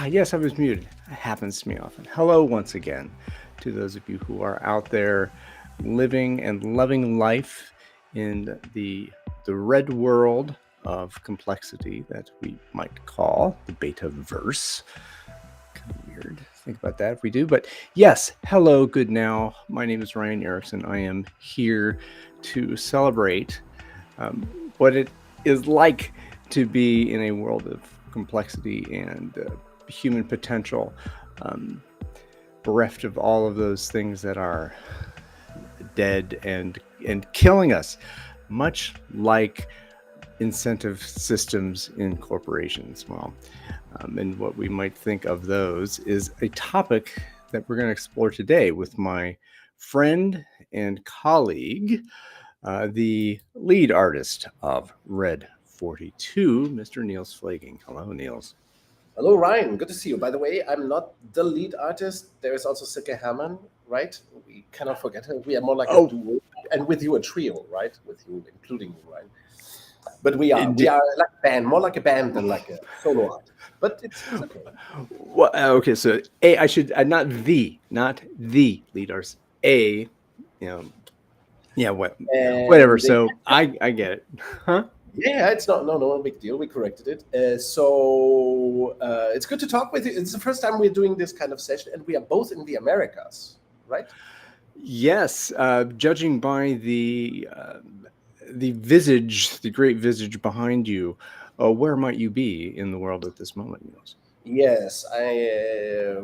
Yes, I was muted. It happens to me often. Hello, once again, to those of you who are out there living and loving life in the red world of complexity that we might call the beta verse. Kind of weird to think about that if we do, but yes, hello, good now. My name is Ryan Erickson. I am here to celebrate what it is like to be in a world of complexity and human potential, bereft of all of those things that are dead and killing us, much like incentive systems in corporations. Well, and what we might think of those is a topic that we're going to explore today with my friend and colleague, the lead artist of Red 42, Mr. Niels Flagging. Hello, Niels. Hello, Ryan. Good to see you. By the way, I'm not the lead artist. There is also Silke Hermann, right? We cannot forget her. We are more like a duo, and with you a trio, right? With you, including you, Ryan. But we are like a band, more like a band than like a solo art. But it's okay. Well, okay, so I should not the lead artist. Whatever. And So I get it, huh? yeah, it's no big deal. We corrected it. It's good to talk with you. It's the first time we're doing this kind of session, and we are both in the Americas, right? Yes, judging by the visage, the great visage behind you, where might you be in the world at this moment, Niels? Yes,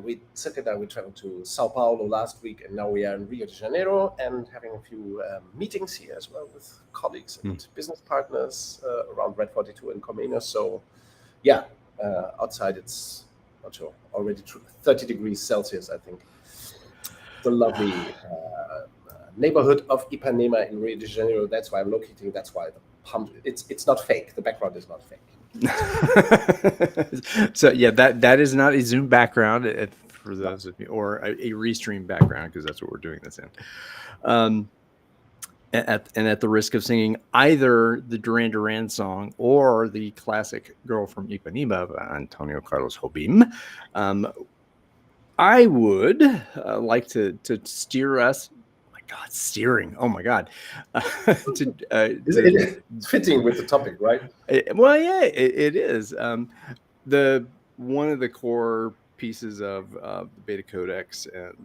we Silke and I we traveled to Sao Paulo last week, and now we are in Rio de Janeiro and having a few meetings here as well with colleagues and business partners around Red 42 and Comenius. So, yeah, outside it's not sure already 30 degrees Celsius, I think. The lovely neighborhood of Ipanema in Rio de Janeiro. That's why I'm locating. That's why the pump. It's not fake. The background is not fake. So yeah, that is not a Zoom background for those of you, or a restream background, because that's what we're doing this in. At the risk of singing either the Duran Duran song or the classic "Girl from Ipanema" by Antonio Carlos Jobim, I would like to steer us. God, steering! Oh my God, It's fitting with the topic, right? Well, yeah, it is. One of the core pieces of the BetaCodex and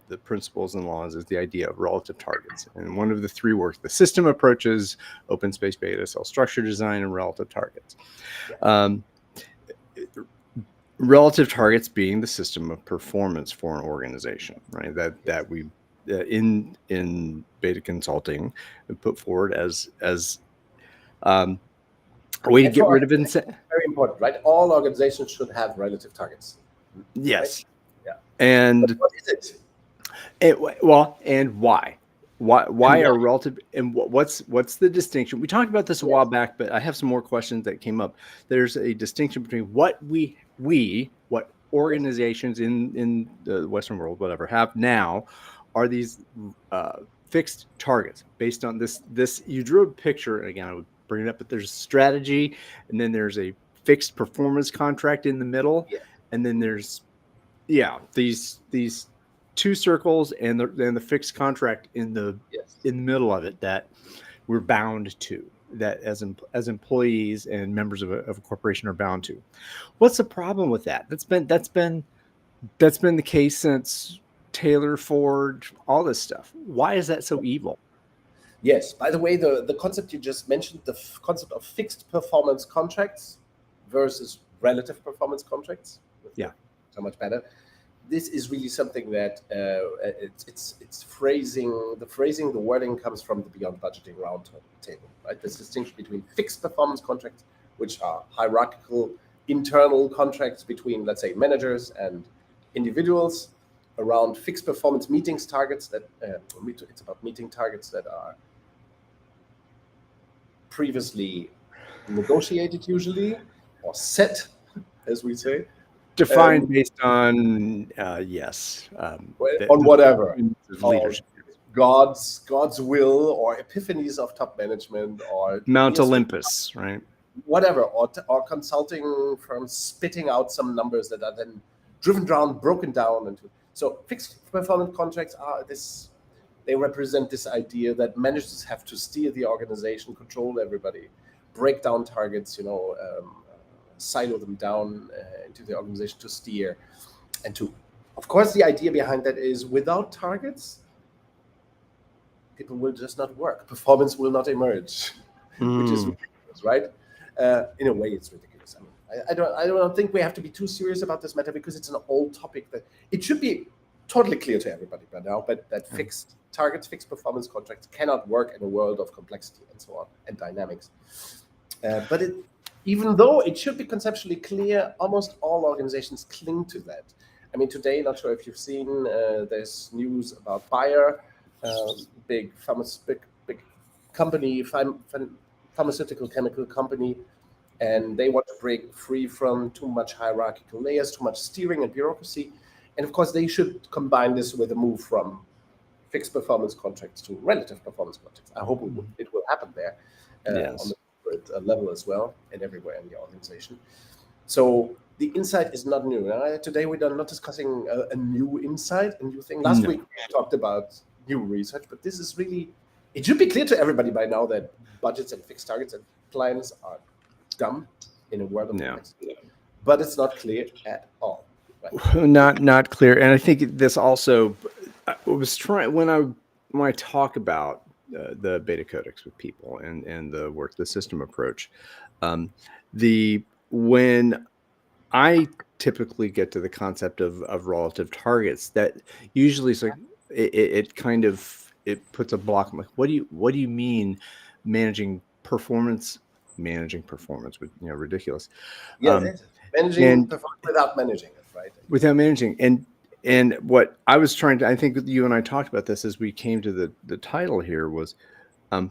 the principles and laws is the idea of relative targets. And one of the three works, the system approaches, open space beta, cell structure design, and relative targets. Relative targets being the system of performance for an organization, right? That we in beta consulting put forward as a way to get rid of incentive. Very important, right? All organizations should have relative targets. Yes. Right? Yeah. And but what is it? And why? Why are relative? And what's the distinction? We talked about this a while back, but I have some more questions that came up. There's a distinction between what what organizations in the Western world, whatever, have now are these fixed targets based on this. You drew a picture, and again, I would bring it up, but there's strategy, and then there's a fixed performance contract in the middle, and then there's these two circles and the fixed contract in the middle of it that we're bound to, that as employees and members of a corporation are bound to. What's the problem with that? That's been the case since Taylor, Ford, all this stuff. Why is that so evil? Yes. By the way, the concept you just mentioned, the concept of fixed performance contracts versus relative performance contracts. So much better. This is really something that it's phrasing. The wording comes from the Beyond Budgeting Roundtable, right? This distinction between fixed performance contracts, which are hierarchical internal contracts between, let's say, managers and individuals, around fixed performance meetings targets that it's about meeting targets that are previously negotiated, usually, or set, as we say. Defined based on on whatever leadership, God's will or epiphanies of top management or Mount Olympus, right? whatever, or consulting firms spitting out some numbers that are then driven down, broken down into. So fixed performance contracts are this. They represent this idea that managers have to steer the organization, control everybody, break down targets, silo them down into the organization to steer, and to, of course, the idea behind that is without targets, people will just not work. Performance will not emerge, which is ridiculous, right? In a way, it's ridiculous. I mean, I don't think we have to be too serious about this matter because it's an old topic that it should be totally clear to everybody by now, but that fixed targets, fixed performance contracts cannot work in a world of complexity and so on and dynamics. But even though it should be conceptually clear, almost all organizations cling to that. I mean, today, not sure if you've seen, there's news about Bayer, big company, pharmaceutical chemical company, and they want to break free from too much hierarchical layers, too much steering and bureaucracy. And of course, they should combine this with a move from fixed performance contracts to relative performance contracts. I hope it will happen there on the corporate level as well and everywhere in the organization. So the insight is not new. Today we are not discussing a new insight, a new thing. Last week we talked about new research, but this is really, it should be clear to everybody by now that budgets and fixed targets and plans are dumb in a world of complexity. But it's not clear at all. Right? Not clear. And I think this also, I was trying, when I talk about the BetaCodex with people and the work, the system approach, when I typically get to the concept of relative targets, that usually is like it kind of, it puts a block. I'm like, what do you mean managing performance with, ridiculous. Managing performance without managing it, right? Without managing. And what I was trying to, I think you and I talked about this as we came to the title here was,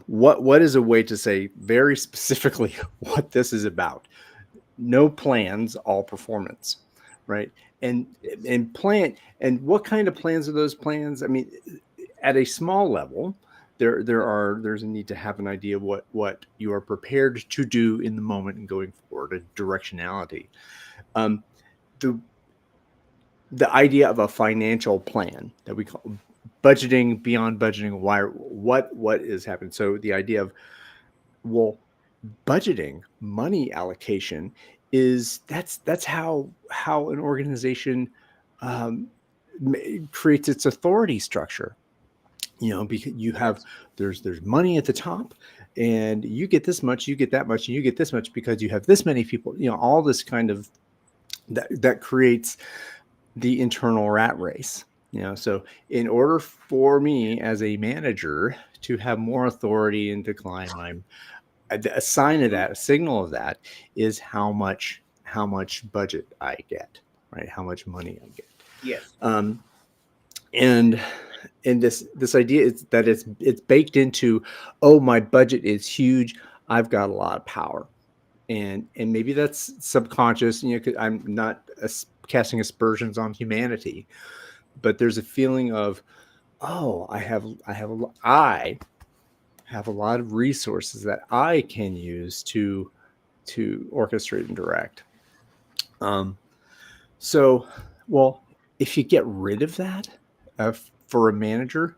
what is a way to say very specifically what this is about? No plans, all performance, right? And what kind of plans are those plans? I mean, at a small level, there's a need to have an idea of what you are prepared to do in the moment and going forward, a directionality. The idea of a financial plan that we call budgeting, beyond budgeting, what is happening. So the idea of, well, budgeting, money allocation that's how an organization creates its authority structure. Because you have, there's money at the top, and you get this much, you get that much, and you get this much because you have this many people. All this kind of that creates the internal rat race. So in order for me as a manager to have more authority and to climb, a sign of that, a signal of that, is how much budget I get, right? How much money I get. Yes. And this idea is that it's baked into, oh, my budget is huge, I've got a lot of power, and maybe that's subconscious. 'Cause I'm not casting aspersions on humanity, but there's a feeling of, oh, I have a lot of resources that I can use to orchestrate and direct. So, well, if you get rid of that for a manager,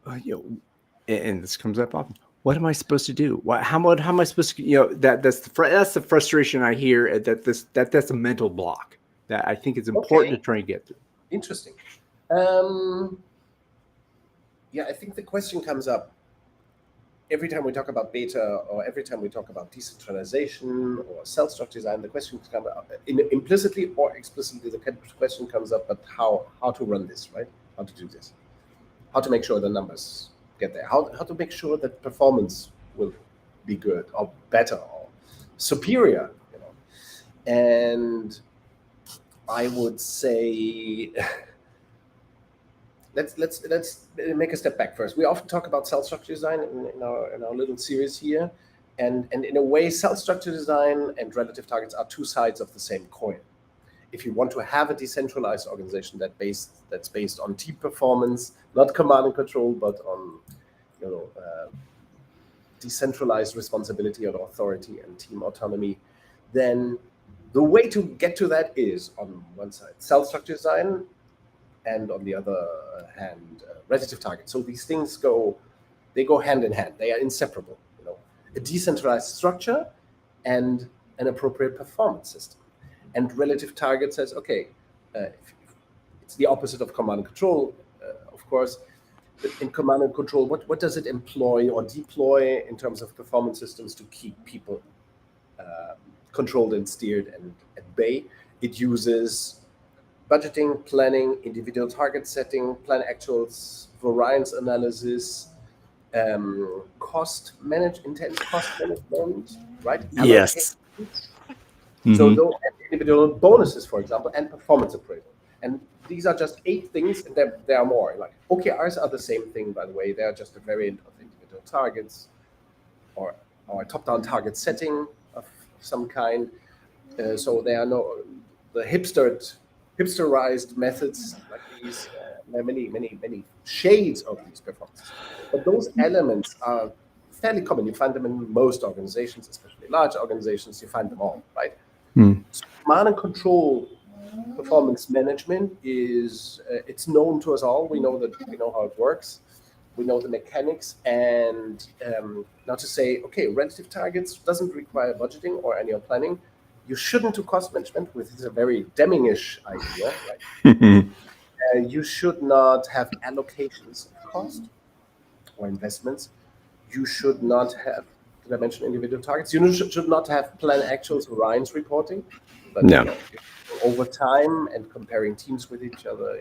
and this comes up often, what am I supposed to do? How am I supposed to? That's the frustration I hear. That's a mental block that I think it's important to try and get through. Interesting. I think the question comes up every time we talk about beta, or every time we talk about decentralization or cell structure design. The question comes up implicitly or explicitly. The question comes up, but how to run this, right? How to do this? How to make sure the numbers get there? How to make sure that performance will be good or better or superior? And I would say, let's make a step back first. We often talk about cell structure design in our little series here, and in a way, cell structure design and relative targets are two sides of the same coin. If you want to have a decentralized organization that's based on team performance, not command and control, but on decentralized responsibility and authority and team autonomy, then the way to get to that is, on one side, cell structure design, and on the other hand, relative target. So these things go hand in hand. They are inseparable. A decentralized structure and an appropriate performance system. And relative target says, okay, it's the opposite of command and control, of course. But in command and control, what does it employ or deploy in terms of performance systems to keep people controlled and steered and at bay? It uses budgeting, planning, individual target setting, plan actuals, variance analysis, intense cost management, right? Yes. So those individual bonuses, for example, and performance appraisal. And these are just 8 things, and there are more. Like OKRs are the same thing, by the way. They are just a variant of individual targets or top-down target setting of some kind. So there are the hipsterized methods like these. There are many shades of these performances. But those elements are fairly common. You find them in most organizations, especially large organizations. You find them all, right? So command and control performance management is it's known to us all. We know how it works. We know the mechanics. And now to say, okay, relative targets doesn't require budgeting or annual planning. You shouldn't do cost management, which is a very Deming-ish idea, right? You should not have allocations of cost or investments. You should not have, did I mention individual targets? You should not have plan actuals variance reporting, but over time and comparing teams with each other,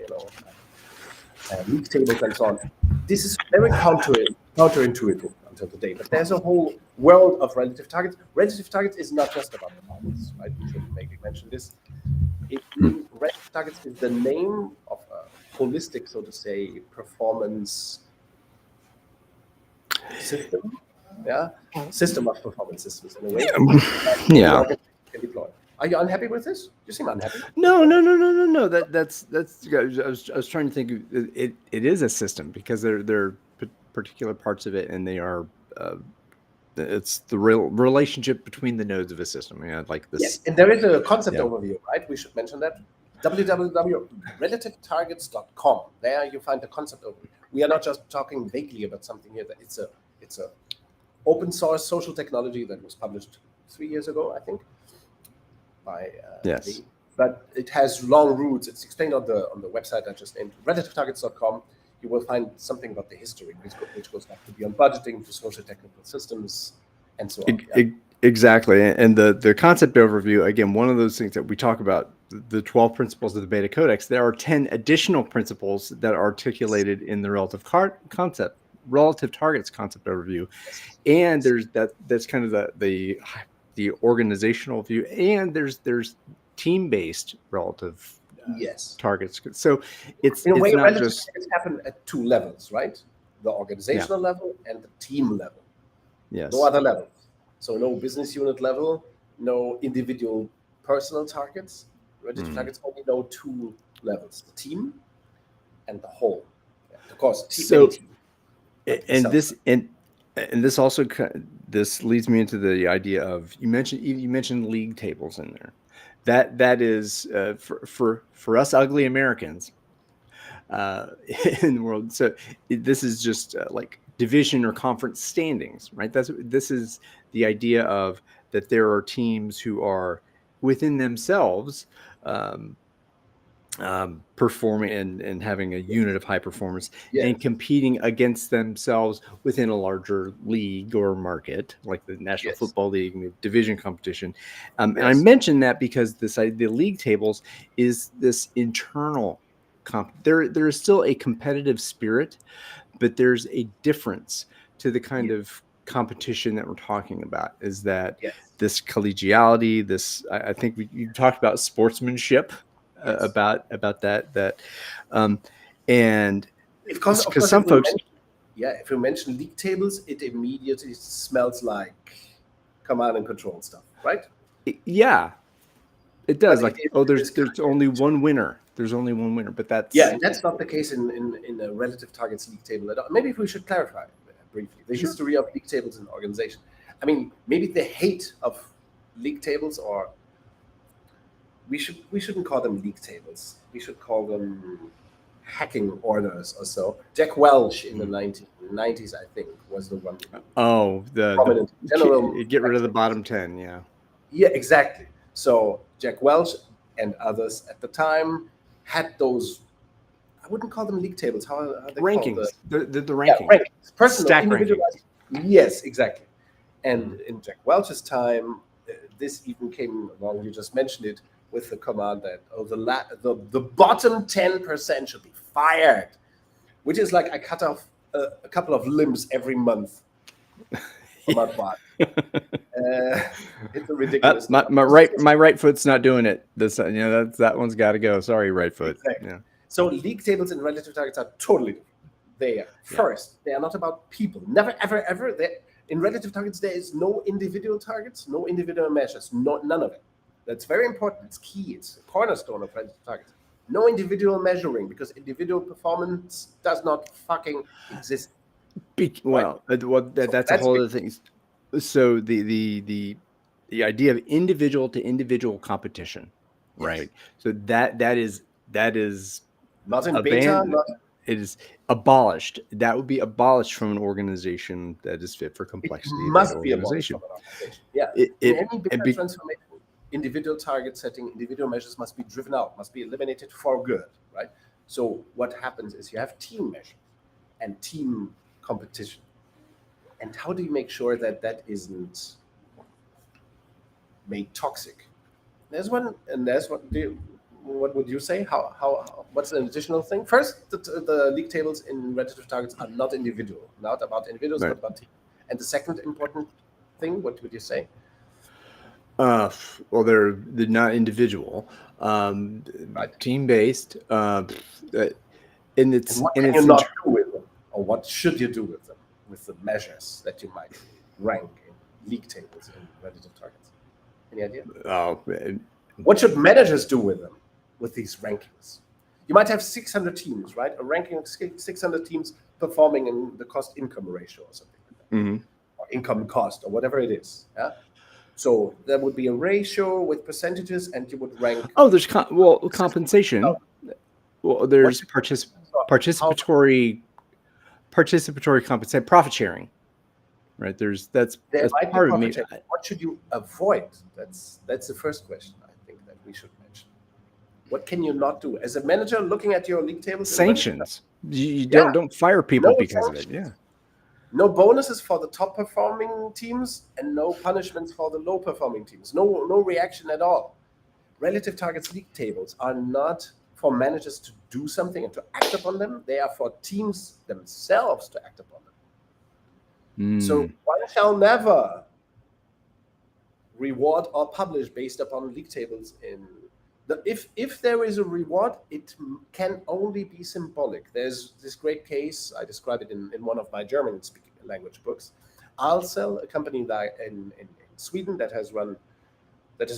league tables and so on. This is very counterintuitive until today, but there's a whole world of relative targets. Relative targets is not just about performance, right? We should maybe mention this. Relative targets is the name of a holistic, so to say, performance system. System of performance systems in a way. Can deploy. Are you unhappy with this? You seem unhappy. No. That's. I was trying to think. It is a system because there are particular parts of it, and they are. It's the real relationship between the nodes of a system. Like this. Yes, and there is a concept overview, right? We should mention that. www.relativetargets.com. There you find the concept overview. We are not just talking vaguely about something here. That it's a open source social technology that was published 3 years ago, I think. By but it has long roots. It's explained on the website I just named, relativetargets.com. You will find something about the history, which goes back to beyond budgeting, to social technical systems, and so on. Exactly. And the concept overview, again, one of those things that we talk about, the 12 principles of the BetaCodex, there are 10 additional principles that are articulated in the relative targets concept overview. And that's kind of the organizational view, and there's team-based relative targets. So it's in a way, not just happen at 2 levels, right? The organizational level and the team level. Yes. No other levels. So no business unit level, no individual personal targets. Relative targets only know 2 levels: the team and the whole. Of course, team. And this also leads me into the idea of you mentioned league tables in there. That is for us ugly Americans in the world. So this is just like division or conference standings, right? This is the idea of that there are teams who are within themselves performing and having a unit of high performance and competing against themselves within a larger league or market, like the National Football League, division competition. And I mentioned that because the league tables is this internal there is still a competitive spirit, but there's a difference to the kind of competition that we're talking about. Is that this collegiality, this I think you talked about sportsmanship. About that and because some folks if you mention league tables, it immediately smells like command and control stuff, right? It does. There's only one winner. There's only one winner, but that's that's not the case in a relative targets league table at all. Maybe we should clarify briefly. The history of league tables in organization. I mean, maybe the hate of league tables, or we shouldn't call them league tables. We should call them hacking orders or so. Jack Welch in the 1990s, I think, was the one. Oh, the general get rid of the bottom 10. Yeah. Yeah, exactly. So Jack Welch and others at the time had those. I wouldn't call them league tables. How are they rankings? Called? The rankings. Yeah, rankings. Personal, stack individualized. rankings. Yes, exactly. And in Jack Welch's time, this even came along. You just mentioned it with the command that the bottom 10% should be fired, which is like I cut off a couple of limbs every month from my body. It's a ridiculous. My right foot's not doing it. That one's got to go. Sorry, right foot. Exactly. Yeah. So league tables and relative targets are totally different. They are not about people. Never, ever, ever. In relative targets, there is no individual targets, no individual measures, none of it. That's very important. It's key. It's a cornerstone of relative targets. No individual measuring, because individual performance does not fucking exist. That's a whole other thing. So the idea of individual to individual competition, right? So that is not in beta. It is abolished. That would be abolished from an organization that is fit for complexity. It must be abolished from an organization. Yeah. Any beta transformation, individual target setting, individual measures must be driven out, must be eliminated for good, right? So what happens is you have team measures and team competition. And how do you make sure that that isn't made toxic? There's one, and there's what would you say? How what's an additional thing? First, the league tables in relative targets are not individual, not about individuals, but about team. And the second important thing, what would you say? Well, they're not individual, team based. And what can you not do with them, or what should you do with them, with the measures that you might rank in league tables in relative targets? Any idea? What should managers do with them, with these rankings? You might have 600 teams, right? A ranking of 600 teams performing in the cost-income ratio or something like that, or income cost, or whatever it is. Yeah. So there would be a ratio with percentages, and you would rank. Oh, there's compensation. Well, there's participatory compensation, profit sharing, right? That's part of me. What should you avoid? That's the first question I think that we should mention. What can you not do as a manager looking at your league tables? Sanctions. You don't fire people because of it. Yeah. No bonuses for the top performing teams and no punishments for the low performing teams. No reaction at all. Relative targets league tables are not for managers to do something and to act upon them. They are for teams themselves to act upon them. So one shall never reward or publish based upon league tables. If there is a reward, it can only be symbolic. There's this great case, I describe it in one of my German speaking language books. Alcel, a company that in Sweden that has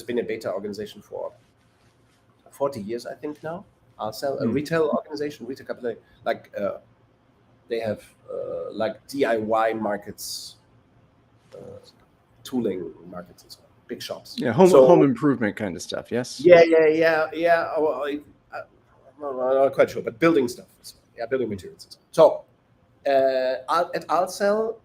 been a beta organization for 40 years, I think now. Alcel, a retail organization, retail company, like they have like DIY markets, tooling markets and so on. Big shops. Yeah, home improvement kind of stuff. Yes. Yeah. I'm not quite sure, but building stuff. Yeah, building materials. So at Alcel,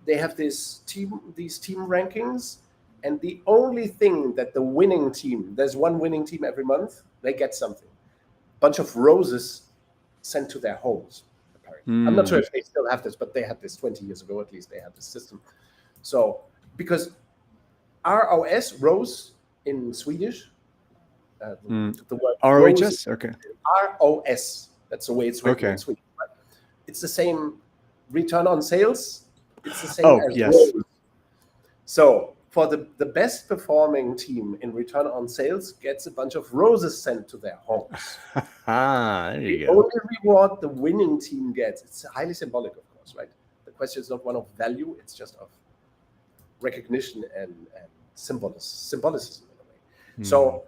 they have these team rankings, and the only thing that the winning team, there's one winning team every month, they get something. Bunch of roses sent to their homes. Apparently, I'm not sure if they still have this, but they had this 20 years ago. At least they had this system. So because ROS, rose in Swedish, the word ROHS, okay. ROS, that's the way it's written in Swedish. Right? It's the same return on sales. It's the same as rose. So for the best performing team in return on sales gets a bunch of roses sent to their homes. There you go. Only reward the winning team gets. It's highly symbolic, of course, right? The question is not one of value, it's just of recognition and symbolicism in a way. So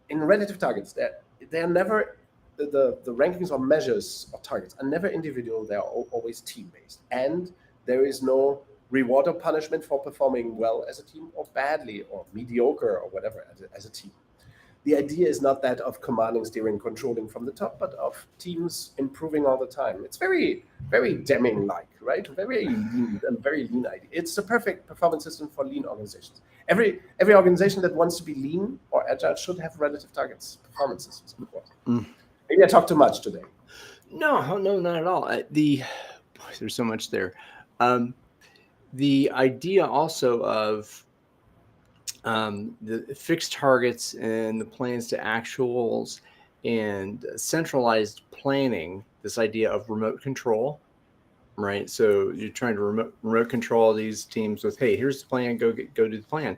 in relative targets, they're never the rankings or measures or targets are never individual. They are always team based, and There is no reward or punishment for performing well as a team or badly or mediocre or whatever as a team. The idea is not that of commanding, steering, controlling from the top, but of teams improving all the time. It's very, very Deming-like, right? Very lean idea. It's the perfect performance system for lean organizations. Every organization that wants to be lean or agile should have relative targets, performance systems, of course. Maybe I talked too much today. No, not at all. There's so much there. The idea also of the fixed targets and the plans to actuals and centralized planning, this idea of remote control, right? So you're trying to remote control these teams with, hey, here's the plan, go do the plan.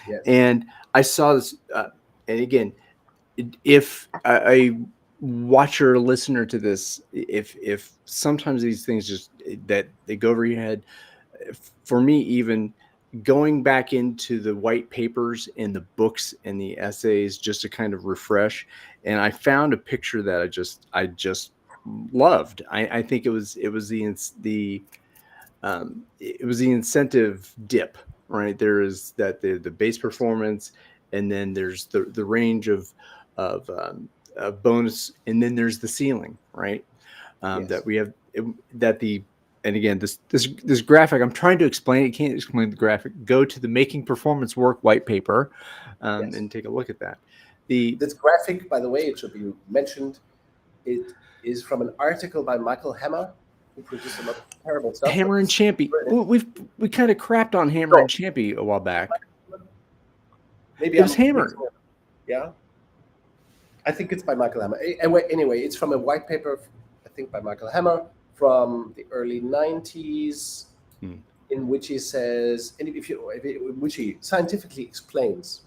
Yes. And I saw this, and again, if I watch or listener to this, if sometimes these things just that they go over your head, for me, even going back into the white papers and the books and the essays just to kind of refresh, and I found a picture that I just loved. I think it was the incentive dip, right? There is that the base performance, and then there's the range of bonus, and then there's the ceiling, right? Yes. That we have and again, this graphic, I'm trying to explain it. Can't explain the graphic. Go to the Making Performance Work white paper and take a look at that. This graphic, by the way, it should be mentioned, it is from an article by Michael Hammer, who produced a lot of terrible stuff. Hammer and Champy. We kind of crapped on Hammer and Champy a while back. Maybe it was Hammer. Yeah, I think it's by Michael Hammer. Anyway, it's from a white paper, I think by Michael Hammer, from the early 90s, in which he says, in which he scientifically explains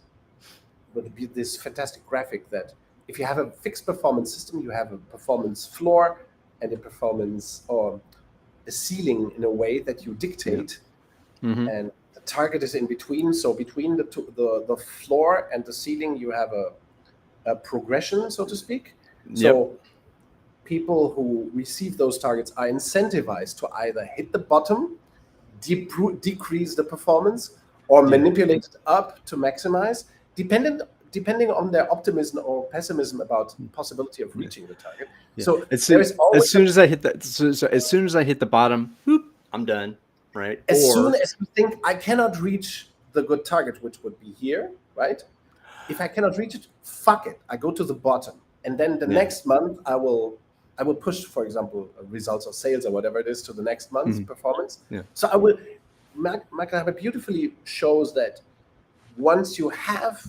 with this fantastic graphic that if you have a fixed performance system, you have a performance floor and a performance or a ceiling in a way that you dictate, and the target is in between. So between the floor and the ceiling, you have a progression, so to speak. So people who receive those targets are incentivized to either hit the bottom, decrease the performance, or manipulate it up to maximize, depending on their optimism or pessimism about the possibility of reaching the target. So as soon as I hit the bottom, whoop, I'm done, right? Soon as you think I cannot reach the good target, which would be here, right? If I cannot reach it, fuck it, I go to the bottom, and then the next month I will push, for example, results or sales or whatever it is to the next month's performance. So I will. Michael Hammer beautifully shows that once you have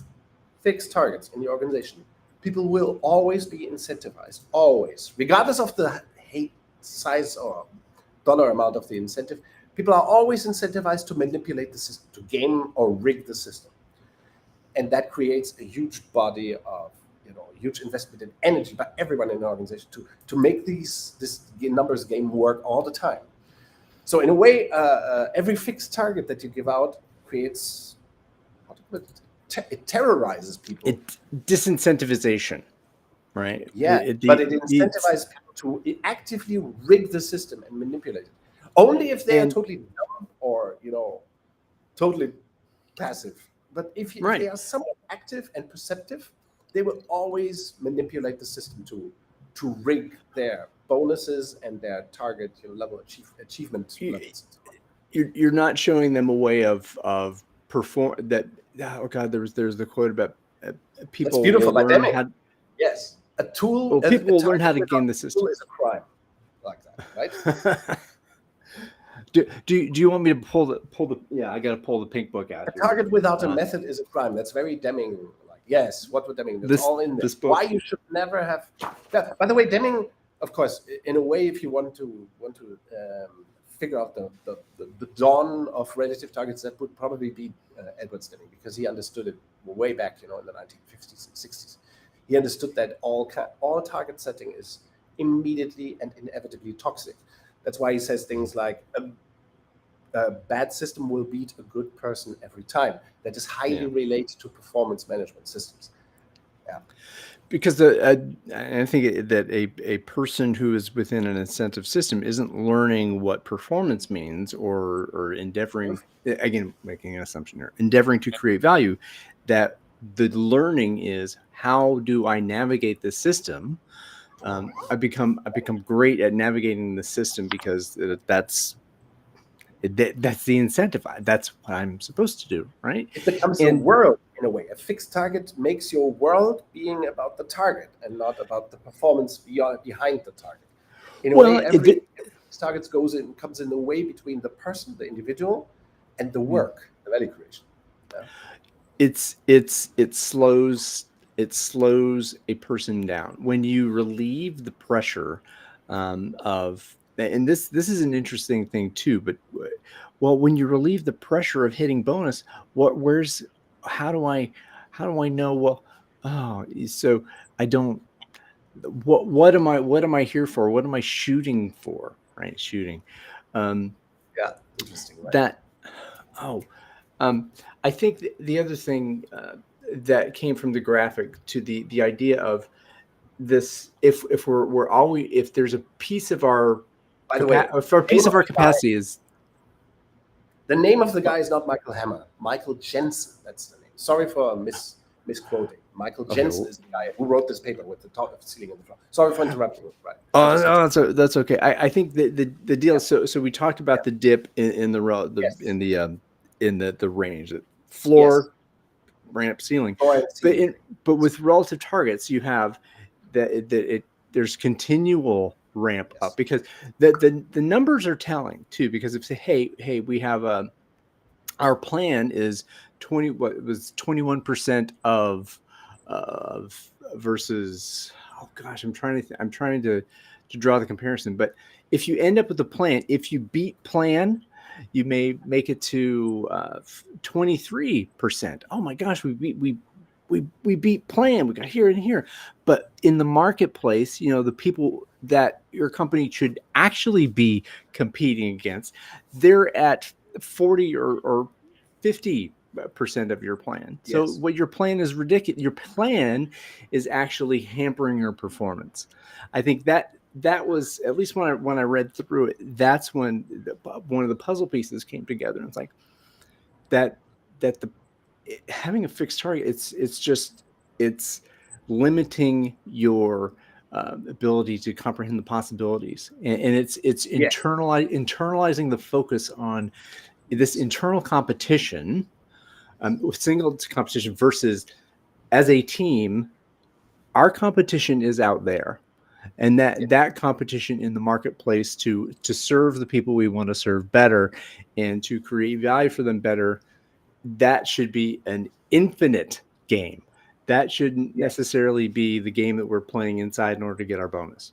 fixed targets in the organization, people will always be incentivized, always, regardless of the size or dollar amount of the incentive. People are always incentivized to manipulate the system, to game or rig the system, and that creates a huge body of huge investment in energy by everyone in the organization to make this numbers game work all the time. So in a way, every fixed target that you give out creates, it terrorizes people. Disincentivization, right? Yeah, but it incentivizes people to actively rig the system and manipulate it. Only if they are totally dumb or totally passive. But if they are somewhat active and perceptive, they will always manipulate the system to rig their bonuses and their target level achievement levels. You're not showing them a way of perform that. Oh God, there's the quote about people. That's beautiful. Will learn how, yes, a tool. Well, people will learn how to game the system. Is a crime, like that, right? Do you want me to pull the? Yeah, I got to pull the pink book out. A target without a method is a crime. That's very Deming. Yes, what would Deming? That's all in there. Why you should never have. Yeah, by the way, Deming, of course, in a way, if you want to figure out the dawn of relative targets, that would probably be Edward Deming, because he understood it way back, in the 1950s and 60s. He understood that all target setting is immediately and inevitably toxic. That's why he says things like a bad system will beat a good person every time. That is highly related to performance management systems. Yeah. because I think that a person who is within an incentive system isn't learning what performance means, or endeavoring, again, making an assumption here, endeavoring to create value. That the learning is, how do I navigate the system? I become great at navigating the system, because that's the incentive. That's what I'm supposed to do, right? It becomes a And world in a way. A fixed target makes your world being about the target and not about the performance behind the target. In a well, way, every fixed target comes in the way between the person, the individual, and the work, the value creation. Yeah. it slows a person down when you relieve the pressure of, and this is an interesting thing too, but well, when you relieve the pressure of hitting bonus, where's how do I know, well, oh, so I don't, what am I here for, what am I shooting for, right? Shooting, Yeah, interesting, right? that oh I think the other thing that came from the graphic to the idea of this, if we're always, if there's a piece of our By the way, if our piece of our capacity is, the name of the guy is not Michael Hammer, Michael Jensen. That's the name. Sorry for misquoting. Michael Jensen is the guy who wrote this paper with the top of the ceiling on the floor. Sorry for interrupting you. Right. no, that's okay. I think the deal. So we talked about the dip in the range, floor, ramp, ceiling, but with relative targets, you have that there's continual ramp up, because the numbers are telling too, because if say, hey, we have our plan is 21% of versus, oh gosh, I'm trying to draw the comparison. But if you end up with the plan, if you beat plan, you may make it to 23%. Oh my gosh, we beat plan. We got here and here. But in the marketplace, the people that your company should actually be competing against, they're at 40 or 50% of your plan. So what your plan is ridiculous. Your plan is actually hampering your performance. I think that was, at least when I read through it, that's when one of the puzzle pieces came together. And it's like that having a fixed target, it's limiting your ability to comprehend the possibilities, and it's internalizing the focus on this internal competition, single competition, versus as a team, our competition is out there, and that competition in the marketplace to serve the people we want to serve better and to create value for them better, that should be an infinite game. That shouldn't necessarily be the game that we're playing inside in order to get our bonus.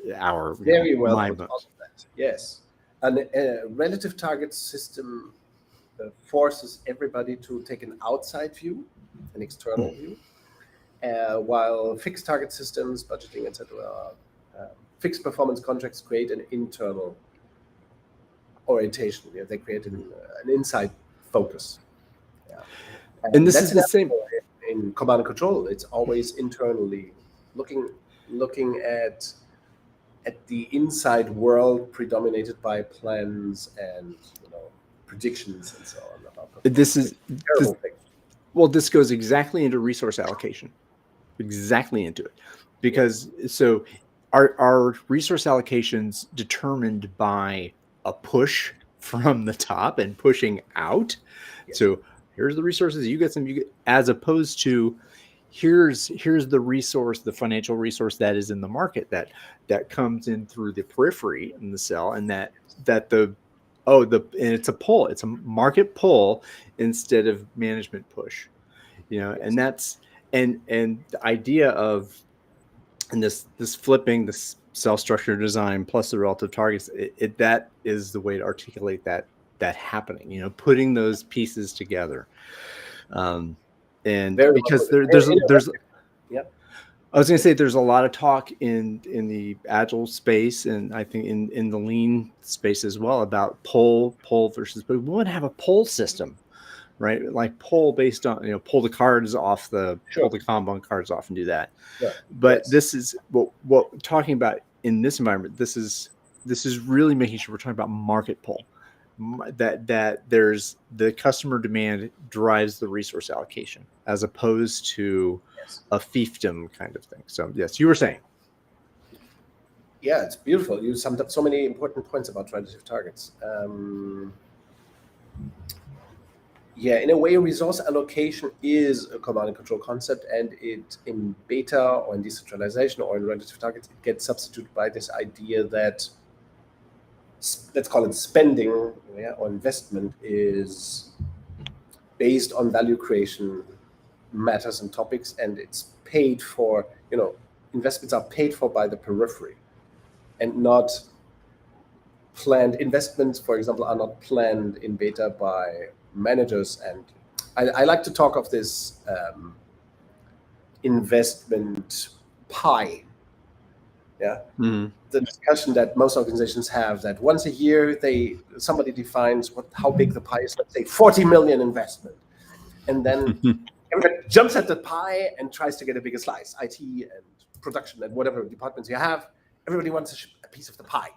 Very well put on that. Yes. And a relative target system forces everybody to take an outside view, an external view, while fixed target systems, budgeting, etc., fixed performance contracts create an internal orientation. They create an inside focus. Yeah. And this is the same in command and control. It's always internally looking at the inside world, predominated by plans and predictions and so on. This goes exactly into resource allocation, exactly into it, because so our resource allocations determined by a push from the top and pushing out. So here's the resources, you get some, as opposed to here's the resource, the financial resource that is in the market that comes in through the periphery in the cell, and and it's a pull, it's a market pull instead of management push, and that's and the idea of, and this flipping, this cell structure design plus the relative targets, that is the way to articulate that happening, putting those pieces together. And because there's I was going to say, there's a lot of talk in the agile space, and I think in the lean space as well, about pull versus, but we want to have a pull system. right? Like pull based on, pull the cards off Sure. pull the Kanban cards off and do that. Yeah. But Yes. this is what talking about in this environment. This is really making sure we're talking about market pull. That there's the customer demand drives the resource allocation as opposed to Yes. a fiefdom kind of thing. So yes, you were saying. Yeah, it's beautiful. You summed up so many important points about relative targets. Yeah, in a way, resource allocation is a command and control concept, and it in beta or in decentralization or in relative targets, it gets substituted by this idea that let's call it spending, or investment is based on value creation matters and topics, and it's paid for. Investments are paid for by the periphery, and not planned. Investments, for example, are not planned in beta by managers. And I like to talk of this investment pie. Yeah. Mm-hmm. The discussion that most organizations have, that once a year somebody defines how big the pie is. Let's say 40 million investment, and then everybody jumps at the pie and tries to get a bigger slice. IT and production and whatever departments you have, everybody wants a piece of the pie,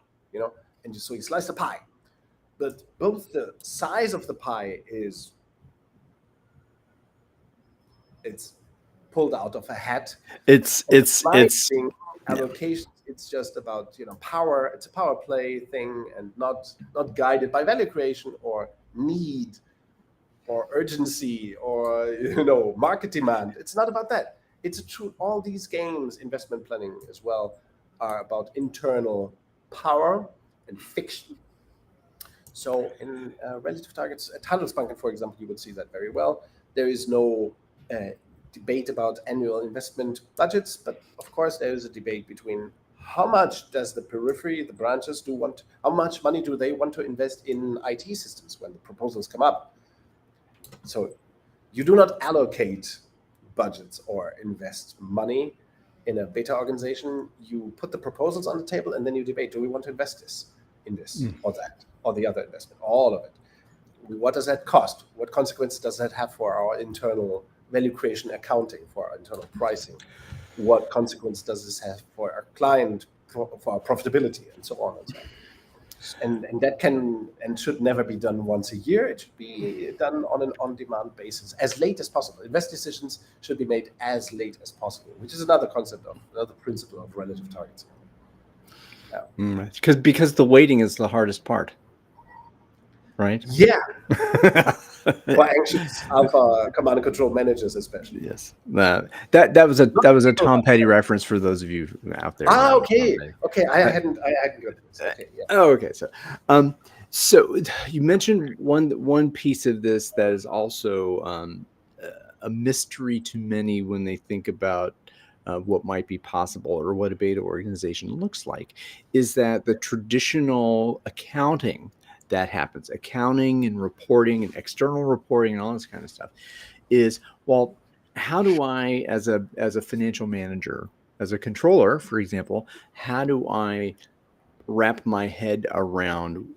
and so you slice the pie. But both the size of the pie it's pulled out of a hat. It's allocation. It's just about power. It's a power play thing, and not guided by value creation or need or urgency or market demand. It's not about that. It's all these games, investment planning as well, are about internal power and fiction. So in relative targets at Handelsbanken, for example, you would see that very well. There is no debate about annual investment budgets, but of course there is a debate between how much does the periphery, the branches how much money do they want to invest in IT systems when the proposals come up. So you do not allocate budgets or invest money in a beta organization. You put the proposals on the table and then you debate, do we want to invest in this or that or the other investment, all of it? What does that cost? What consequences does that have for our internal value creation accounting, for our internal pricing? What consequence does this have for our client, for our profitability, and so on and so on? And that can and should never be done once a year. It should be done on an on-demand basis, as late as possible. Invest decisions should be made as late as possible, which is another principle of relative targets. Yeah. Because the waiting is the hardest part, right? Yeah. For anxious alpha command and control managers, especially. Yes. That was a Tom Petty reference for those of you out there. Okay. I hadn't got this. Okay. Yeah. Oh, okay. So you mentioned one piece of this that is also a mystery to many when they think about what might be possible or what a beta organization looks like, is that the traditional accounting that happens, accounting and reporting and external reporting and all this kind of stuff, is, well, how do I, as a financial manager, as a controller, for example, how do I wrap my head around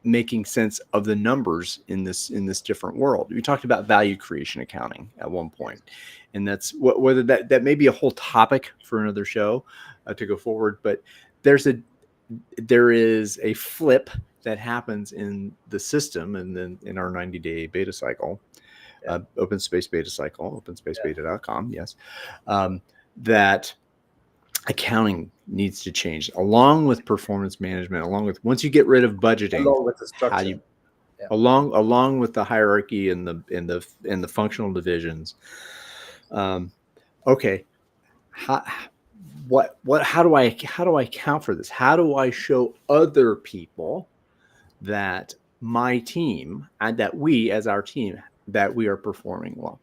making sense of the numbers in this different world? We talked about value creation accounting at one point, and that's whether that may be a whole topic for another show to go forward. But there is a flip that happens in the system, and then in our 90-day beta cycle, open space beta cycle, openspacebeta.com. Yes, that accounting needs to change along with performance management, along with, once you get rid of budgeting, along with the structure, along with the hierarchy and the functional divisions. Okay, how do I account for this? How do I show other people that my team and that we, as our team, that we are performing well?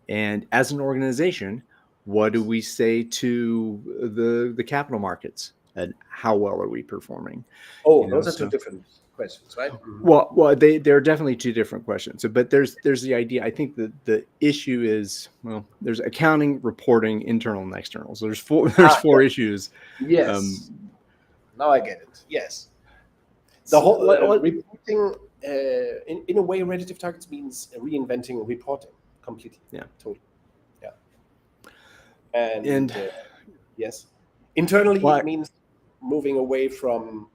And as an organization, what do we say to the capital markets, and how well are we performing? Those are two different questions, right? Mm-hmm. Well, they're definitely two different questions. So, but there's the idea. I think that the issue is, well, there's accounting, reporting, internal and external. So there's four issues. Yes. Now I get it. Yes. The whole reporting in a way, relative targets means reinventing reporting completely. Yeah. Totally. Yeah. And yes, internally What? it means moving away from,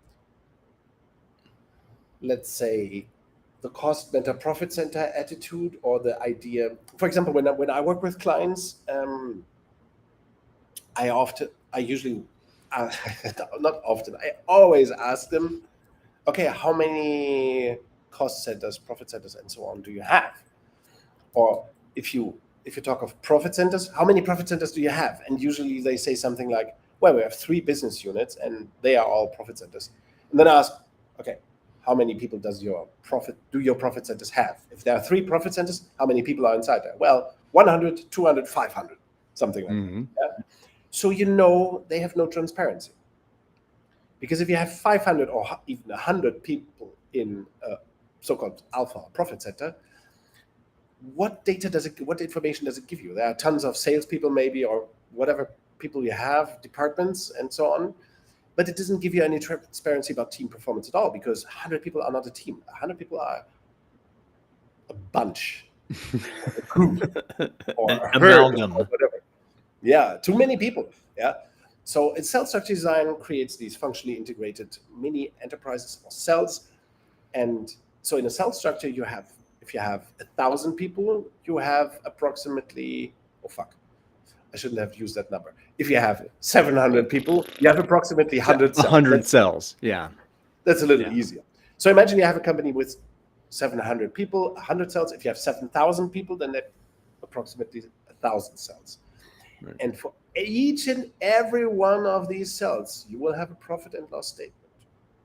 let's say, the cost center profit center attitude, or the idea. For example, when I work with clients, I usually, not often, I always ask them, okay, how many cost centers, profit centers, and so on do you have? Or if you talk of profit centers, how many profit centers do you have? And usually they say something like, well, we have 3 business units and they are all profit centers. And then I ask, okay, how many people do your profit centers have? If there are 3 profit centers, how many people are inside there? Well, 100, 200, 500, something like that. Yeah? So they have no transparency. Because if you have 500 or even 100 people in a so-called alpha profit center, what information does it give you? There are tons of salespeople maybe, or whatever people you have, departments and so on, but it doesn't give you any transparency about team performance at all, because 100 people are not a team. 100 people are a bunch, a group, or a herd, or whatever. Yeah, too many people. Yeah. So cell structure design creates these functionally integrated mini enterprises or cells. And so in a cell structure, if you have 1,000 people, you have approximately, I shouldn't have used that number. If you have 700 people, you have approximately 100 cells. 100 cells, yeah. That's a little easier. So imagine you have a company with 700 people, 100 cells. If you have 7,000 people, then that's approximately 1,000 cells. Right. And for each and every one of these cells, you will have a profit and loss statement.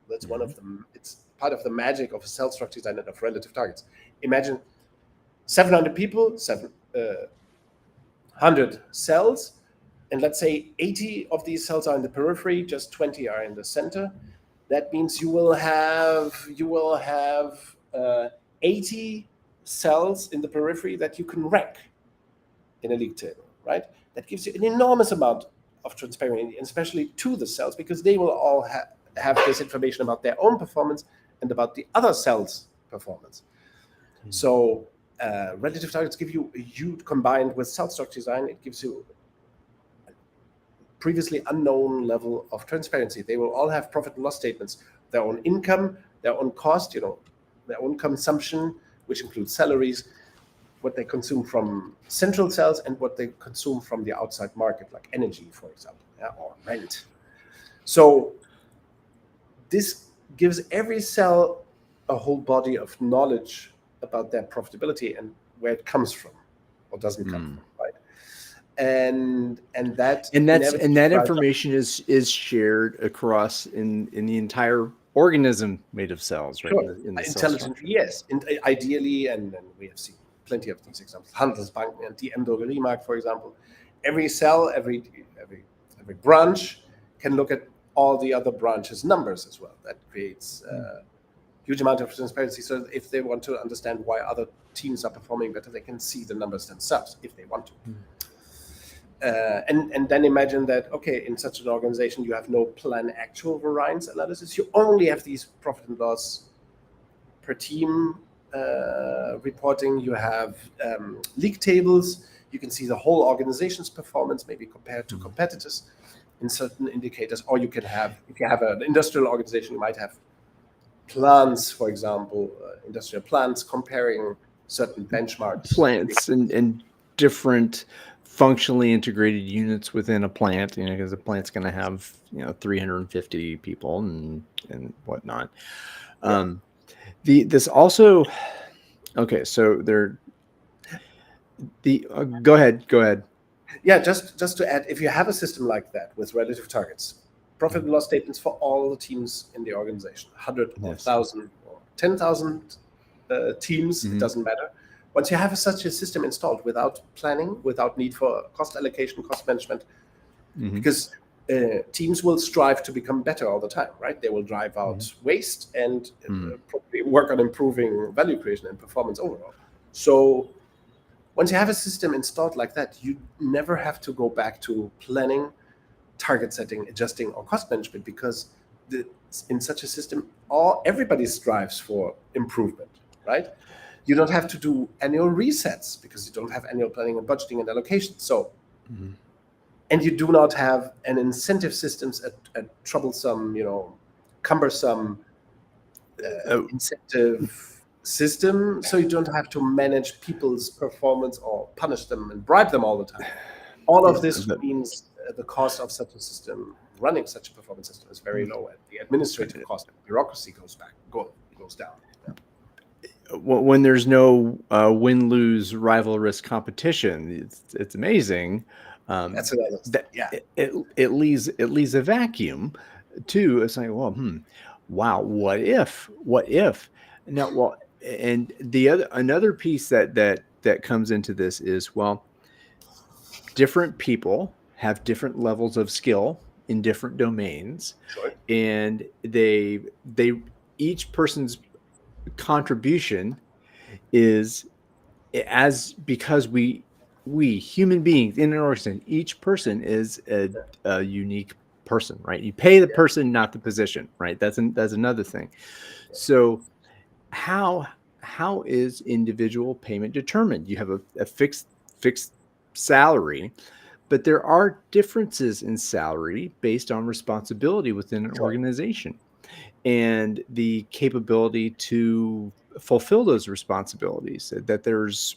That's one of them. It's part of the magic of a cell structure design and of relative targets. Imagine 700 people, 700 cells, and let's say 80 of these cells are in the periphery, just 20 are in the center. That means you will have 80 cells in the periphery that you can rank in a league table, right? That gives you an enormous amount of transparency, especially to the cells, because they will all have this information about their own performance and about the other cells' performance. So relative targets give you a huge, combined with cell structure design, it gives you a previously unknown level of transparency. They will all have profit and loss statements, their own income, their own cost, their own consumption, which includes salaries, what they consume from central cells, and what they consume from the outside market, like energy, for example, or rent. So this gives every cell a whole body of knowledge about their profitability and where it comes from or doesn't come from, right? And that information is shared across in the entire organism made of cells, right? Sure. In the intelligent, yes, ideally, and we have seen plenty of these examples. Handelsbanken and die Drogeriemarkt, for example. Every cell, every branch can look at all the other branches' numbers as well. That creates a huge amount of transparency. So if they want to understand why other teams are performing better, they can see the numbers themselves if they want to. And then imagine that, okay, in such an organization, you have no plan actual variance analysis. You only have these profit and loss per team reporting. You have league tables. You can see the whole organization's performance, maybe compared to competitors in certain indicators. Or you can have, if you have an industrial organization, you might have plants, for example, industrial plants comparing certain benchmarks. Plants and different functionally integrated units within a plant, because a plant's going to have 350 people and whatnot. Yeah. This also, okay, so go ahead. Yeah, just to add, if you have a system like that with relative targets, profit and loss statements for all the teams in the organization, 100 or 1,000 or 10,000 teams, it doesn't matter. Once you have such a system installed without planning, without need for cost allocation, cost management, because teams will strive to become better all the time, right? They will drive out waste and probably work on improving value creation and performance overall. So once you have a system installed like that, you never have to go back to planning, target setting, adjusting, or cost management, because in such a system, everybody strives for improvement, right? You don't have to do annual resets because you don't have annual planning and budgeting and allocation. So, and you do not have an incentive systems, a troublesome, cumbersome incentive system. So you don't have to manage people's performance or punish them and bribe them all the time. All of this means the cost of such a system, running such a performance system, is very low, and the administrative cost of bureaucracy goes down. When there's no win-lose rival risk competition, it's amazing. That's another. It leaves a vacuum too. It's like, well, wow, what if? Now, well, and another piece that comes into this is, well, different people have different levels of skill in different domains, Sure. and each person's contribution is because we human beings in an organization, each person is a unique person, right? You pay the person, not the position, right? That's another thing. So how is individual payment determined? You have a fixed salary, but there are differences in salary based on responsibility within an organization and the capability to fulfill those responsibilities. That's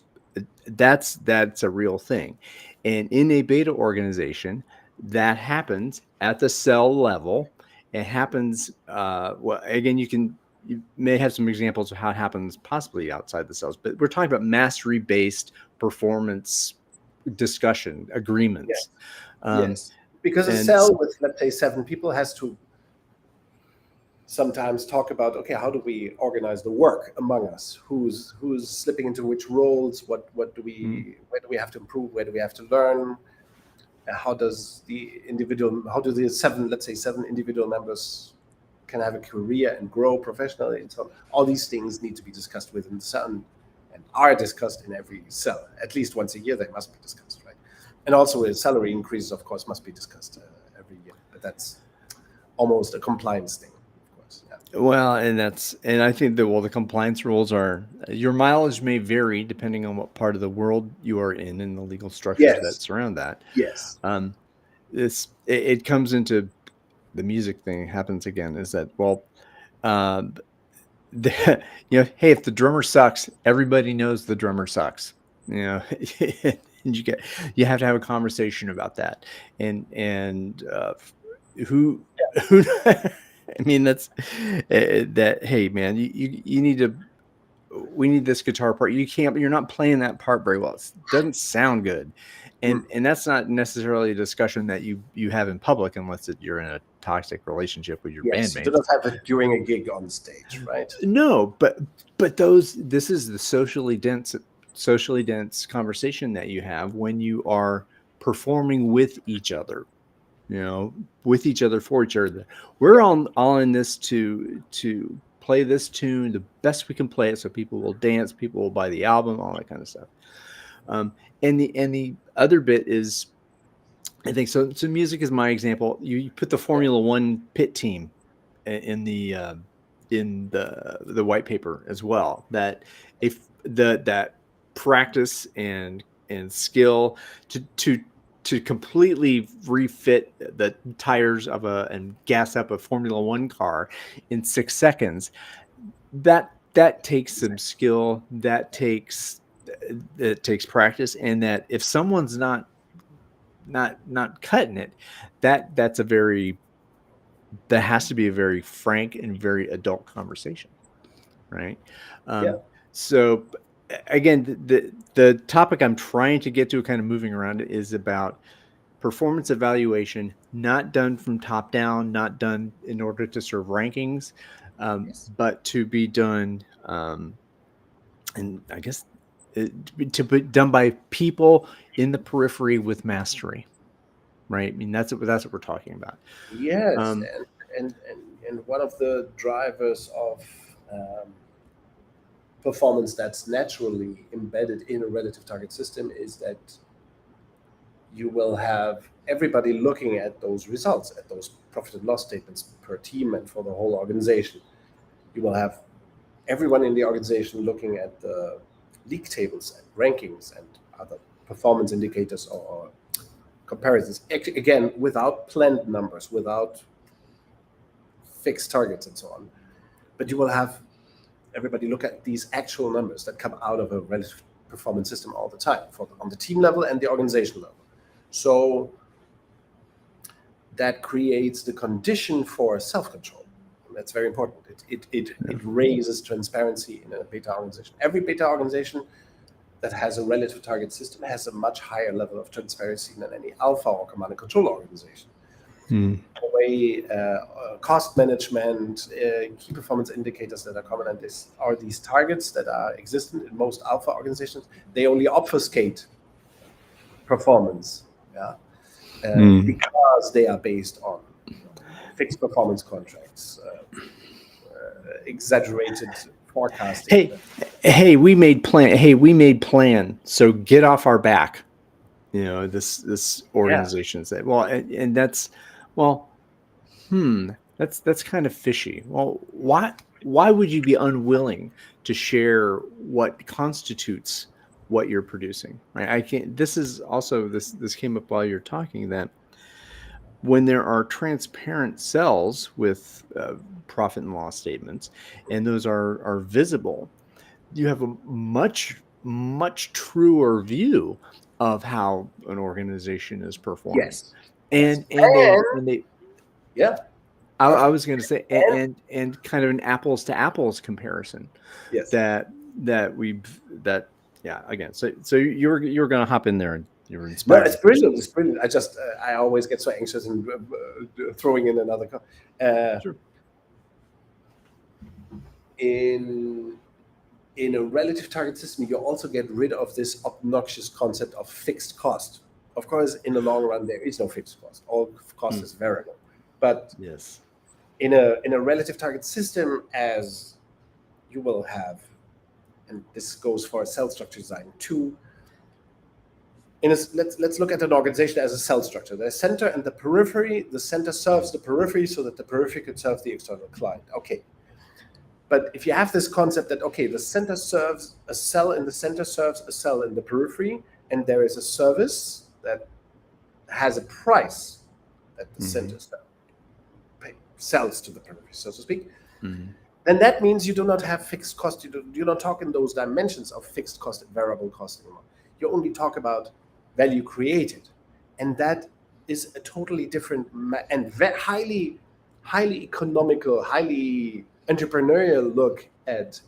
a real thing. And in a beta organization, that happens at the cell level. It happens, well, again, you may have some examples of how it happens possibly outside the cells, but we're talking about mastery-based performance discussion agreements. Yes, because a cell with, let's say, 7 people has to sometimes talk about, okay, how do we organize the work among us? Who's slipping into which roles? What do we where do we have to improve? Where do we have to learn? How do the 7 individual members can have a career and grow professionally? And so on. All these things need to be discussed within the cell and are discussed in every cell. At least once a year, they must be discussed, right? And also a salary increases, of course, must be discussed every year. But that's almost a compliance thing. Well, and I think that, the compliance rules are, your mileage may vary depending on what part of the world you are in and the legal structures that surround that. Yes. It comes into the music thing happens again, is that, hey, if the drummer sucks, everybody knows the drummer sucks, and you have to have a conversation about that. And who I mean, that's that. Hey, man, you need to. We need this guitar part. You're not playing that part very well. It doesn't sound good, and that's not necessarily a discussion that you have in public unless you're in a toxic relationship with your bandmates. You do not have it during a gig on stage, right? No, but this is the socially dense conversation that you have when you are performing with each other. With each other, for each other. We're all in this to play this tune the best we can play it, so people will dance, people will buy the album, all that kind of stuff. And the other bit is, I think so. So music is my example. You put the Formula One pit team in the white paper as well. That if that practice and skill to completely refit the tires and gas up a Formula One car in 6 seconds, that takes some skill, that takes practice, and that if someone's not cutting it, that has to be a very frank and very adult conversation, right? So again, the topic I'm trying to get to, kind of moving around, is about performance evaluation, not done from top down, not done in order to serve rankings, but to be done, and I guess to be done by people in the periphery with mastery, right? I mean, that's what we're talking about. Yes, and one of the drivers of performance that's naturally embedded in a relative target system is that you will have everybody looking at those results, at those profit and loss statements per team and for the whole organization. You will have everyone in the organization looking at the league tables and rankings and other performance indicators or comparisons, again, without planned numbers, without fixed targets and so on. But you will have everybody look at these actual numbers that come out of a relative performance system all the time, on the team level and the organization level. So that creates the condition for self-control. That's very important. It raises transparency in a beta organization. Every beta organization that has a relative target system has a much higher level of transparency than any alpha or command and control organization. The way cost management, key performance indicators that are common, and this are these targets that are existent in most alpha organizations. They only obfuscate performance, because they are based on fixed performance contracts, exaggerated forecasting. Hey, we made plan. So get off our back. This organization said, and that's that's kind of fishy. Well, why would you be unwilling to share what constitutes what you're producing? Right? I can't. This is also this came up while you're talking, that when there are transparent cells with profit and loss statements, and those are visible, you have a much truer view of how an organization is performing. Yes. And they I was going to say, and kind of an apples to apples comparison. Yes. Again. So you're going to hop in there and you're inspired. No, it's brilliant. It's brilliant. I always get so anxious and throwing in another. Sure. In a relative target system, you also get rid of this obnoxious concept of fixed cost. Of course, in the long run, there is no fixed cost. All cost is variable. But yes, in a relative target system, as you will have, and this goes for a cell structure design too. Let's look at an organization as a cell structure. There's center and the periphery. The center serves the periphery so that the periphery could serve the external client. Okay. But if you have this concept that, the center serves a cell in the center serves a cell in the periphery, and there is a service that has a price that the center sells to the periphery, so to speak, then that means you do not have fixed cost. You do not talk in those dimensions of fixed cost and variable cost anymore. You only talk about value created. And that is a totally different and highly economical, highly entrepreneurial look at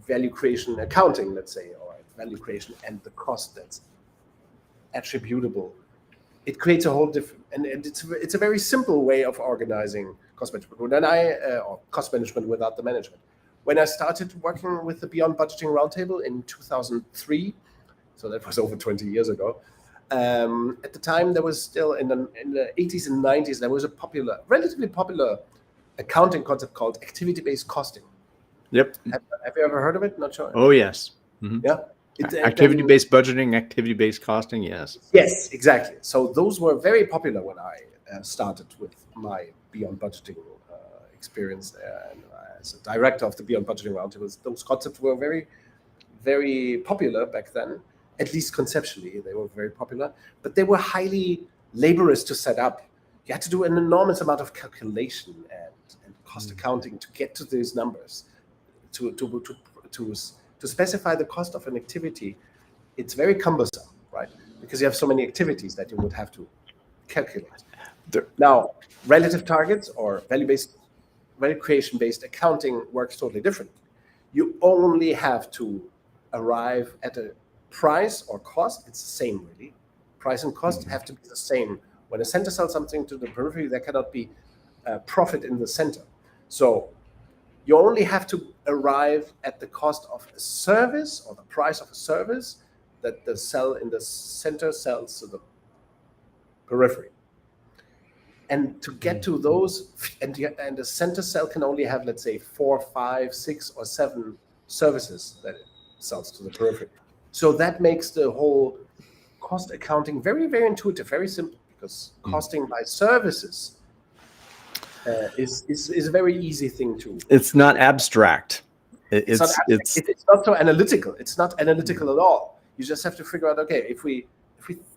value creation accounting, let's say, or value creation and the cost that's attributable. It creates a whole different, and it's a very simple way of organizing cost management. Or cost management without the management. When I started working with the Beyond Budgeting Roundtable in 2003, so that was over 20 years ago. At the time, there was still in the 80s and 90s, there was a relatively popular accounting concept called activity-based costing. Yep. Have you ever heard of it? Not sure. Oh, yes. Yeah. Activity-based budgeting, activity-based costing, yes. Yes, exactly. So those were very popular when I started with my Beyond Budgeting experience there. And as a director of the Beyond Budgeting Roundtable, those concepts were very, very popular back then. At least conceptually, they were very popular. But they were highly laborious to set up. You had to do an enormous amount of calculation and cost accounting to get to these numbers. To specify the cost of an activity, it's very cumbersome, right? Because you have so many activities that you would have to calculate. Now, relative targets or value creation-based accounting works totally different. You only have to arrive at a price or cost. It's the same, really. Price and cost have to be the same. When a center sells something to the periphery, there cannot be profit in the center. So you only have to arrive at the cost of a service or the price of a service that the cell in the center sells to the periphery. And to get to those, and the center cell can only have, let's say, 4, 5, 6, or 7 services that it sells to the periphery. So that makes the whole cost accounting very, very intuitive, very simple, because costing by services is a very easy thing to. It's not abstract. It's not abstract. It's not so analytical. It's not analytical at all. You just have to figure out, okay, if we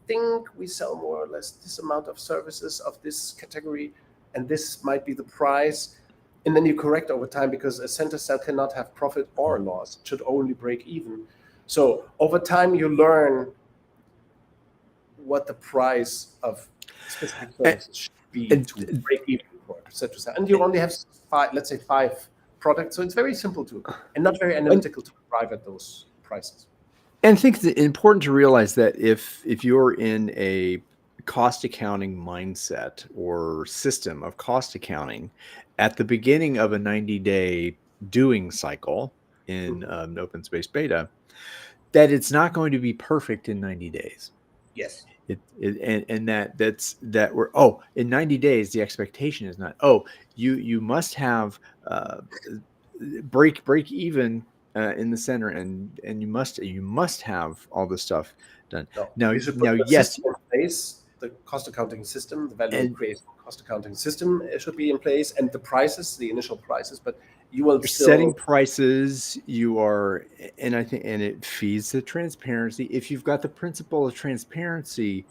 think we sell more or less this amount of services of this category, and this might be the price, and then you correct over time, because a center cell cannot have profit or loss. It should only break even. So over time, you learn what the price of specific services should be to break even for a center cell. And you only have let's say five products. So it's very simple to, and not very analytical to arrive at those prices. And I think it's important to realize that if you're in a cost accounting mindset or system of cost accounting at the beginning of a 90-day doing cycle in an open space beta, that it's not going to be perfect in 90 days. Yes. That we're in 90 days the expectation is not you must have break even in the center, and you must have all this stuff done. Now yes, in place, the cost accounting system, the value creation cost accounting system should be in place, and the prices, the initial prices, but you're setting prices, you are, and I think, and it feeds the transparency. If you've got the principle of transparency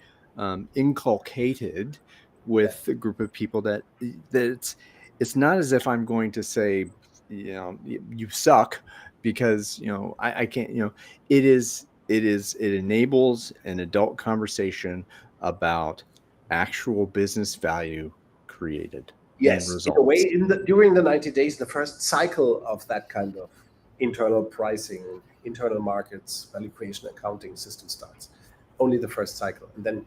inculcated with a group of people, that it's not as if I'm going to say, you suck because I can't. It enables an adult conversation about actual business value created. Yes, in a way, during the 90 days, the first cycle of that kind of internal pricing, internal markets, value creation accounting system starts. Only the first cycle. And then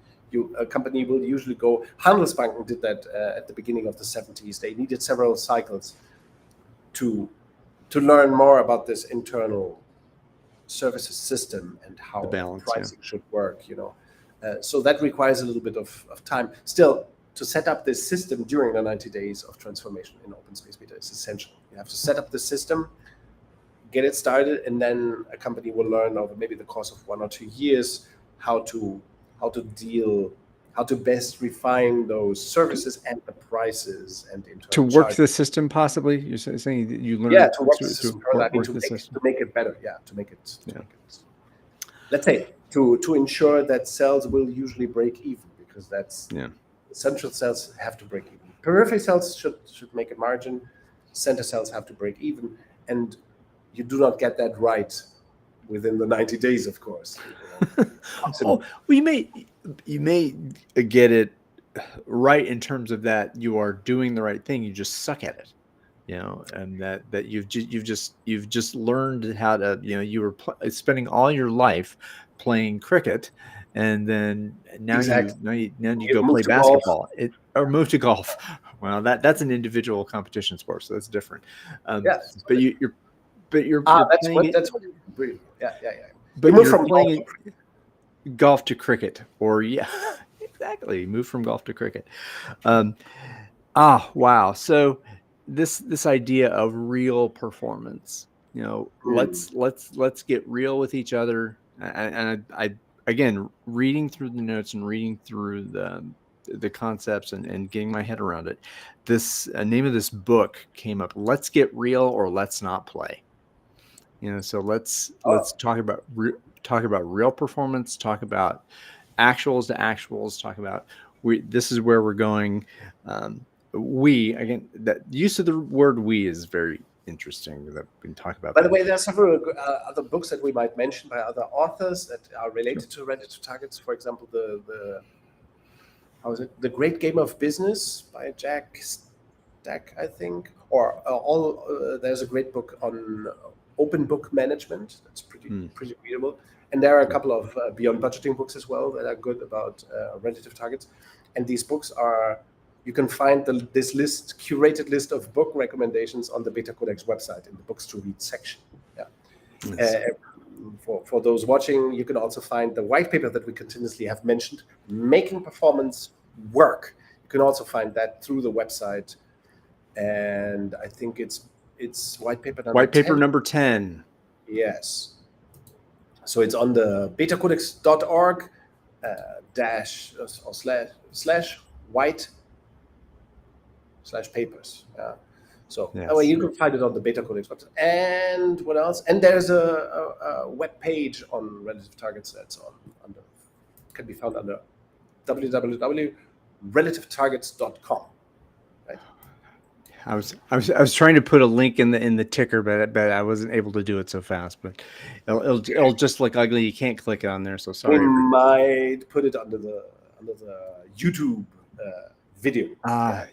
a company will usually go, Handelsbanken did that at the beginning of the 70s. They needed several cycles to learn more about this internal services system and how balance, pricing should work, so that requires a little bit of time. Still, to set up this system during the 90 days of transformation in open space beta is essential. You have to set up the system, get it started, and then a company will learn over maybe the course of 1 or 2 years how to best refine those services and the prices and to work the system. possibly you're saying that you learn to work the system to make it better, to make it let's say to ensure that cells will usually break even, because that's central cells have to break even. Periphery cells should make a margin. Center cells have to break even, and you do not get that right within the 90 days, of course. You may get it right in terms of that you are doing the right thing. You just suck at it, and that you've just learned how to. You were spending all your life playing cricket, and then now you go play basketball or move to golf. Well, that's an individual competition sport, so that's different. That's what you're But move from playing golf to cricket, or exactly, move from golf to cricket. Wow. So this idea of real performance, let's get real with each other. And I again, reading through the notes and reading through the concepts and getting my head around it. This name of this book came up. Let's Get Real or Let's Not Play. So let's talk about real performance. Talk about actuals to actuals. Talk about this is where we're going. Again, that use of the word "we" is very interesting. That we can talk about. By the way, there are several other books that we might mention by other authors that are related to Ready-to Targets. For example, the Great Game of Business by Jack Stack, I think. Or there's a great book on open book management that's pretty readable. And there are a couple of beyond budgeting books as well that are good about relative targets. And these books you can find this curated list of book recommendations on the BetaCodex website in the books to read section. For those watching, you can also find the white paper that we continuously have mentioned, Making Performance Work. You can also find that through the website. And I think it's white paper number 10. Yes. So it's on the betacodex.org. dash or slash white slash papers. So Yes. you can find it on the BetaCodex website. And what else? And there's a web page on relative targets that's can be found under www.relativetargets.com. Right? I was trying to put a link in the ticker, but I wasn't able to do it so fast. But it'll just look ugly. You can't click it on there. So sorry. We might put it under the YouTube video.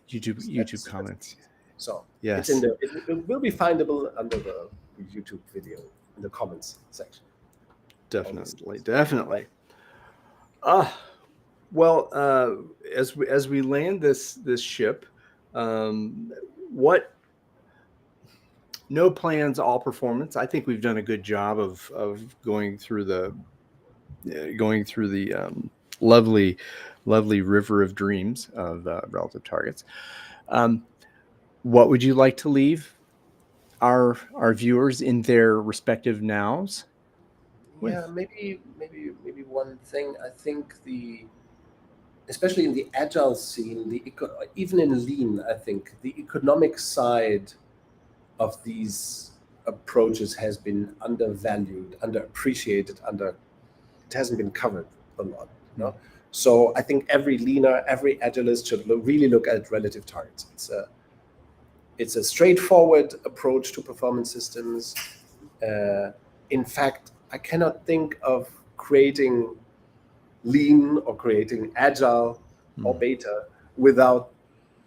YouTube comments. So yes, it's it will be findable under the YouTube video in the comments section. Definitely. Well, as we land this ship, what? No plans, all performance. I think we've done a good job of going through the lovely river of dreams of relative targets. What would you like to leave our viewers in their respective nows with? Yeah, maybe one thing. I think especially in the agile scene, even in lean, I think the economic side of these approaches has been undervalued, underappreciated, it hasn't been covered a lot. So I think every leaner, every agilist should really look at relative targets. It's a straightforward approach to performance systems. In fact, I cannot think of creating lean or creating agile or beta without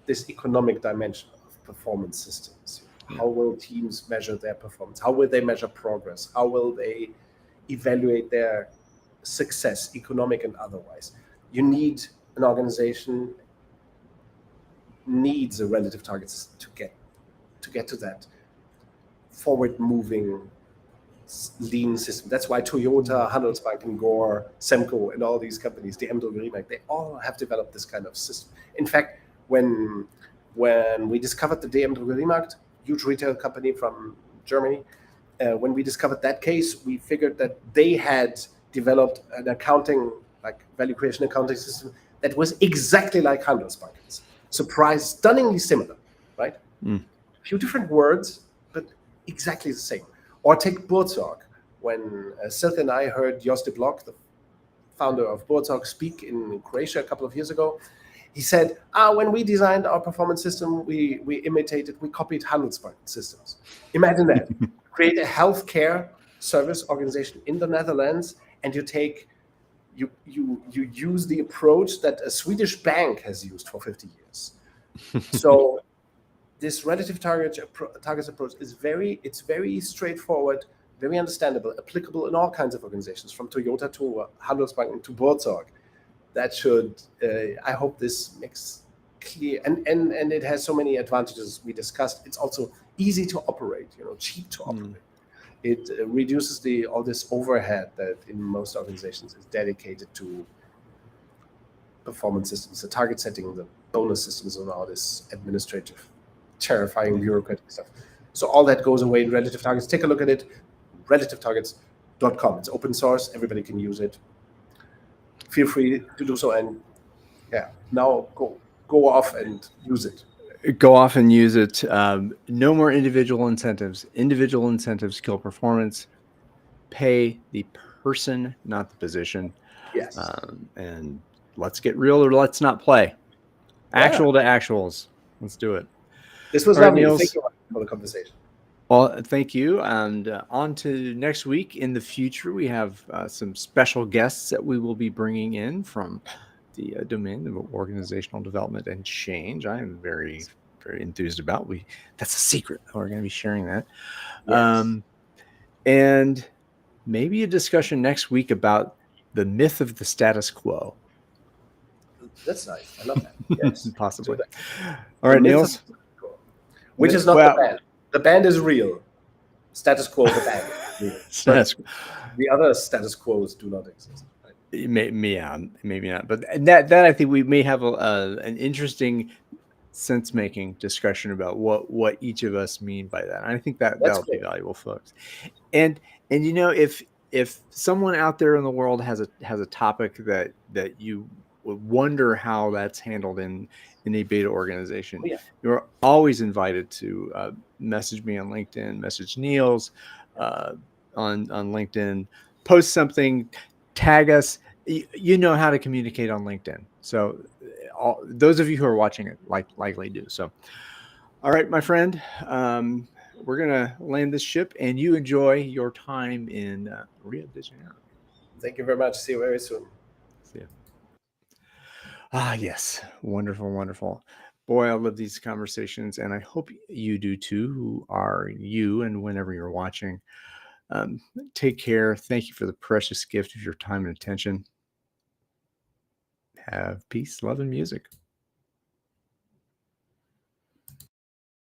this economic dimension of performance systems. How will teams measure their performance? How will they measure progress? How will they evaluate their success, economic and otherwise? An organization needs a relative targets to get to that forward-moving lean system. That's why Toyota, Handelsbanken, Gore, Semco, and all these companies, the Rimac, they all have developed this kind of system. In fact, when we discovered the DM Rimac, huge retail company from Germany, when we discovered that case, we figured that they had developed an accounting, like value creation accounting system that was exactly like Handelsbanken's. Stunningly similar, right? A few different words, but exactly the same. Or take Burzog. When Silke and I heard Jos de Blok, the founder of Burzog, speak in Croatia a couple of years ago, he said, when we designed our performance system, we copied Handelsbanken systems. Imagine that. Create a healthcare service organization in the Netherlands, and you use the approach that a Swedish bank has used for 50 years. So this relative targets approach is very straightforward, very understandable, applicable in all kinds of organizations, from Toyota to Handelsbanken to Burzog. That should, I hope this makes clear, and it has so many advantages we discussed. It's also easy to operate, cheap to operate. It reduces all this overhead that in most organizations is dedicated to performance systems, the target setting, the bonus systems, and all this administrative, terrifying bureaucratic stuff. So all that goes away in relative targets. Take a look at it, relativetargets.com. It's open source, everybody can use it. Feel free to do so, and now go off and use it. No more individual incentives. Individual incentives kill performance. Pay the person, not the position. Yes. And let's get real, or let's not play. Actual to actuals. Let's do it. This was lovely. Thank you for the conversation. Well, thank you. And on to next week. In the future, we have some special guests that we will be bringing in from the domain of organizational development and change. I am very, very enthused about. That's a secret. We're going to be sharing that. Yes. And maybe a discussion next week about the myth of the status quo. That's nice. I love that. Yes. Possibly. All right, Niels. Which is not the band. The band is real. Status quo, the band is real. The other status quos do not exist. Right? Maybe not. But that I think we may have an interesting sense-making discussion about what each of us mean by that. And I think that'll be valuable, folks. And if if someone out there in the world has a topic that you would wonder how that's handled in a beta organization, you're always invited to message me on LinkedIn, message Niels on LinkedIn, post something, tag us. You know how to communicate on LinkedIn. So those of you who are watching it likely do. So, all right, my friend, we're going to land this ship, and you enjoy your time in Rio de Janeiro. Thank you very much. See you very soon. See you. Ah, yes. Wonderful, wonderful. Boy, I love these conversations, and I hope you do too, who are you and whenever you're watching. Take care. Thank you for the precious gift of your time and attention. Have peace, love, and music.